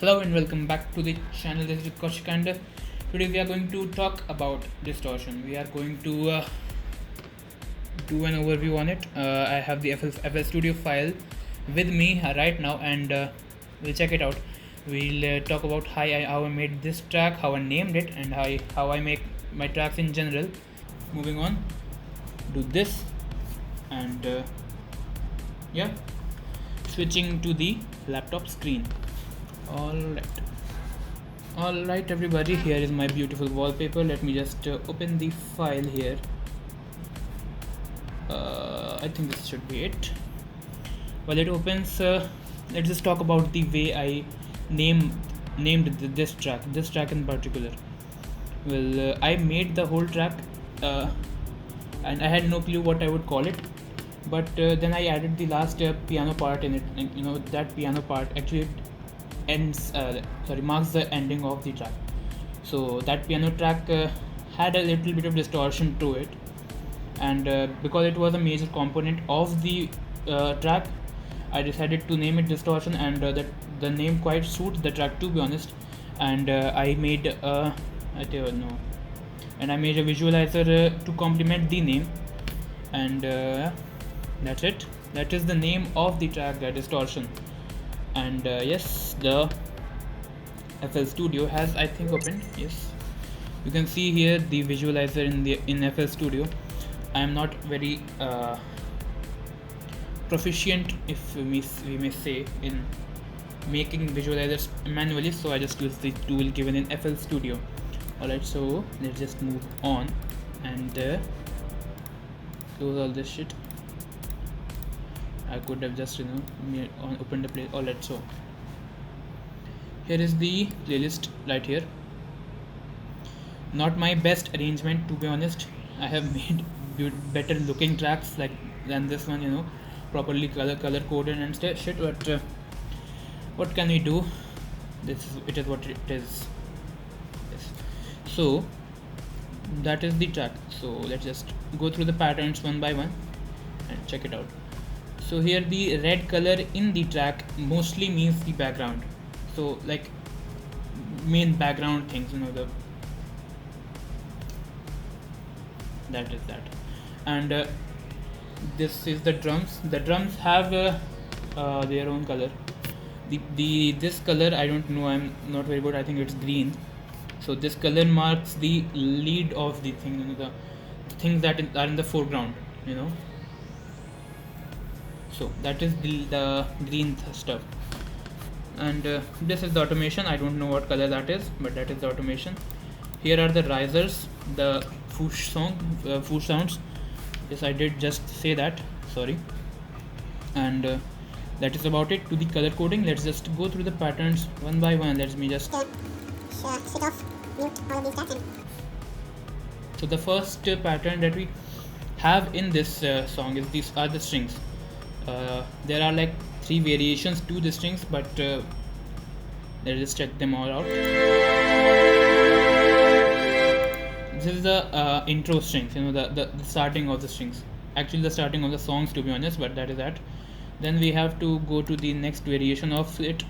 Hello and welcome back to the channel. This is Kaushik and today we are going to talk about distortion. We are going to do an overview on it. I have the FL Studio file with me right now and we'll check it out. We'll talk about how I made this track, how I named it, and how I make my tracks in general. Moving on, do this and yeah, switching to the laptop screen. Alright everybody, here is my beautiful wallpaper. Let me just open the file here. I think this should be it. While it opens, let's just talk about the way I named this track in particular. Well, I made the whole track and I had no clue what I would call it, but then I added the last piano part in it, and that piano part actually marks the ending of the track. So that piano track had a little bit of distortion to it, and because it was a major component of the track, I decided to name it Distortion, and that the name quite suits the track, to be honest. And I made a visualizer to complement the name, and that's it. That is the name of the track, Distortion. And yes, the FL Studio has, I think, opened. Yes, you can see here the visualizer in FL Studio. I am not very proficient, if we may say, in making visualizers manually, so I just use the tool given in FL Studio. Alright, so let's just move on and close all this shit. I could have just opened the play. Alright, so here is the playlist right here. Not my best arrangement, to be honest. I have made better looking tracks than this one, properly color coded and shit. But what can we do? It is what it is. Yes. So that is the track. So let's just go through the patterns one by one and check it out. So here the red color in the track mostly means the background. So like main background things, that is that. And this is the drums. The drums have their own color. This color, I don't know, I'm not very good. I think it's green. So this color marks the lead of the thing, the things that are in the foreground, So that is the green stuff. And this is the automation. I don't know what color that is, but that is the automation. Here are the risers, the foosh sounds. Yes, I did just say that, sorry. And that is about it to the color coding. Let's just go through the patterns one by one. Let me just switch off, mute all of these tabs. So the first pattern that we have in this song is these are the strings. There are like 3 variations to the strings, but let's just check them all out. This is the intro strings, the starting of the strings. Actually the starting of the songs, to be honest, but that is that. Then we have to go to the next variation of it.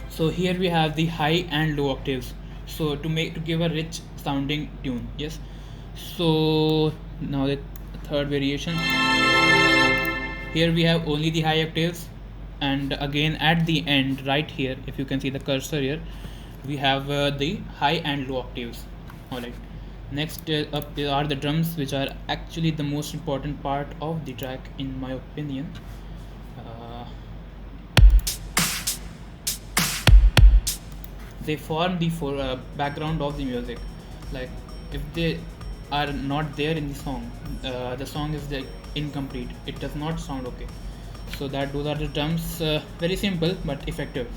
So here we have the high and low octaves, so to give a rich sounding tune. Yes, so now the third variation. Here we have only the high octaves, and again at the end right here, if you can see the cursor here, we have the high and low octaves. Alright, next up are the drums, which are actually the most important part of the track in my opinion. They form the background of the music. Like if they are not there in the song is incomplete. It does not sound okay. So those are the drums. Very simple but effective.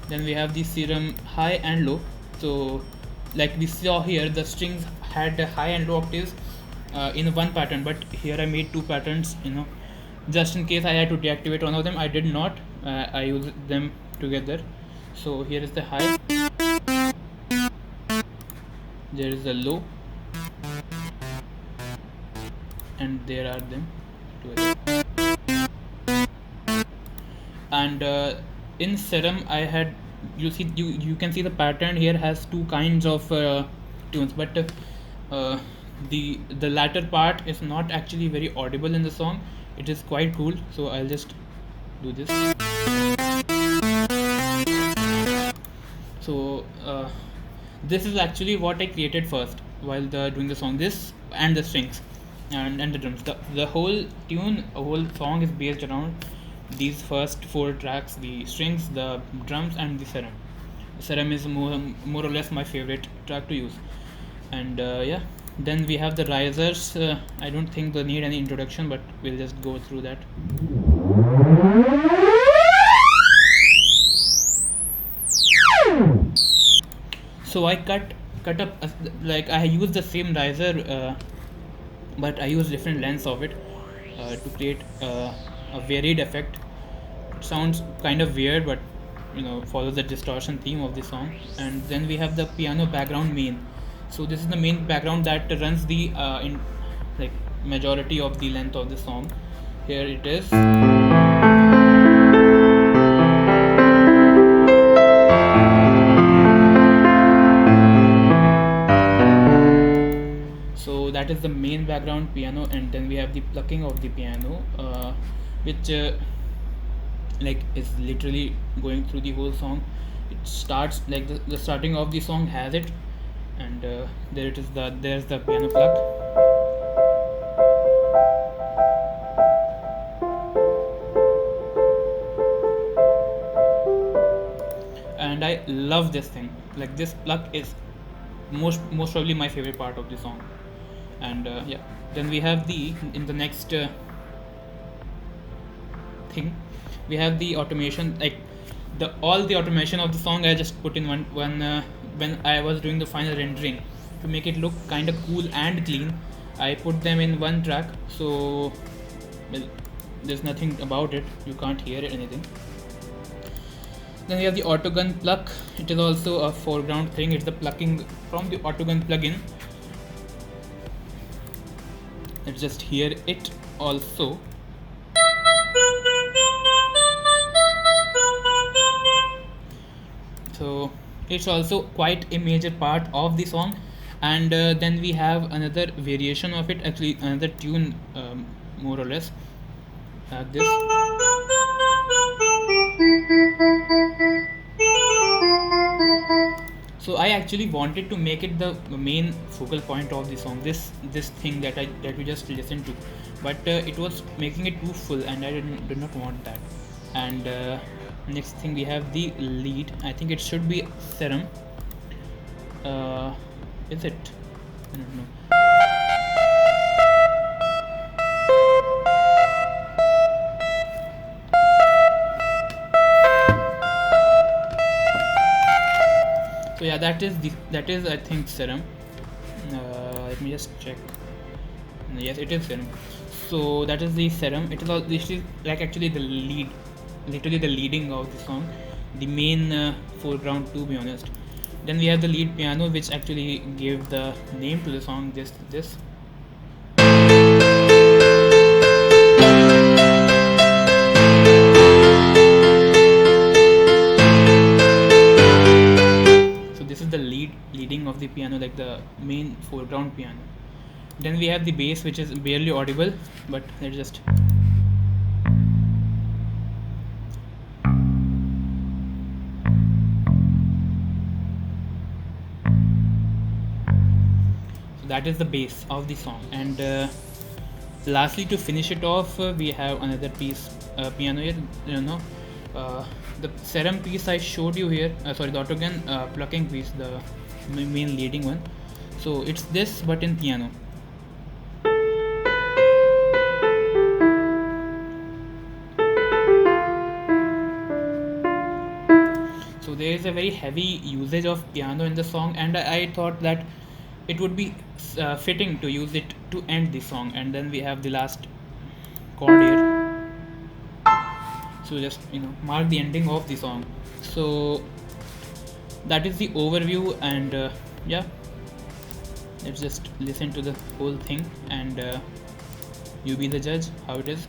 Then we have the serum high and low. So like we saw here, the strings had high and low octaves in one pattern, but here I made 2 patterns, just in case I had to deactivate one of them. I did not. I used them together. So here is the high, there is the low, and there are them together. And in Serum I had, you can see the pattern here has two kinds of tunes, but the latter part is not actually very audible in the song. It is quite cool, so I'll just do this. So this is actually what I created first while doing the song, this and the strings and the drums. The whole tune, a whole song is based around these first four tracks: the strings, the drums, and the Serum. Serum is more or less my favorite track to use. And yeah, then we have the risers. I don't think they need any introduction, but we'll just go through that. So I cut up like I use the same riser, but I use different lengths of it to create a varied effect. It sounds kind of weird, but follows the distortion theme of the song. And then we have the piano background main. So this is the main background that runs the in like majority of the length of the song. Here it is. So that is the main background piano, and then we have the plucking of the piano, which like is literally going through the whole song. It starts like the starting of the song has it, and there it is. There's the piano pluck. And I love this thing. Like this pluck is most probably my favorite part of the song. And yeah, then we have in the next thing, we have the automation. Like all the automation of the song I just put in one when I was doing the final rendering to make it look kind of cool and clean. I put them in one track, so well, there's nothing about it, you can't hear it anything. Then we have the autogun pluck. It is also a foreground thing. It's the plucking from the autogun plugin. Let's just hear it also. So it's also quite a major part of the song. And then we have another variation of it, actually another tune, more or less this. So I actually wanted to make it the main focal point of the song, this thing that we just listened to, but it was making it too full, and I did not want that. And next thing we have the lead. I think it should be Serum. Is it? I don't know. So yeah, that is I think Serum. Let me just check. Yes, it is Serum. So that is the Serum. This is like actually the lead, literally the leading of the song, the main foreground, to be honest. Then we have the lead piano, which actually gave the name to the song. This. This is the leading of the piano, like the main foreground piano. Then we have the bass, which is barely audible, but let's just. So that is the bass of the song. And lastly, to finish it off, we have another piece, piano here. The Serum piece I showed you here, sorry, the autogun plucking piece, the main leading one. So it's this, but in piano. So there is a very heavy usage of piano in the song, and I thought that it would be fitting to use it to end the song. And then we have the last chord here. So just mark the ending of the song. So that is the overview, and yeah, let's just listen to the whole thing, and you be the judge how it is.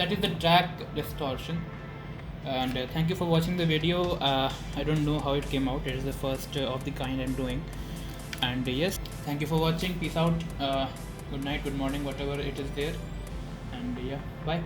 that is the track Distortion. And thank you for watching the video. I don't know how it came out. It is the first of the kind I'm doing. And yes, thank you for watching. Peace out. Good night, good morning, whatever it is there. And yeah, bye.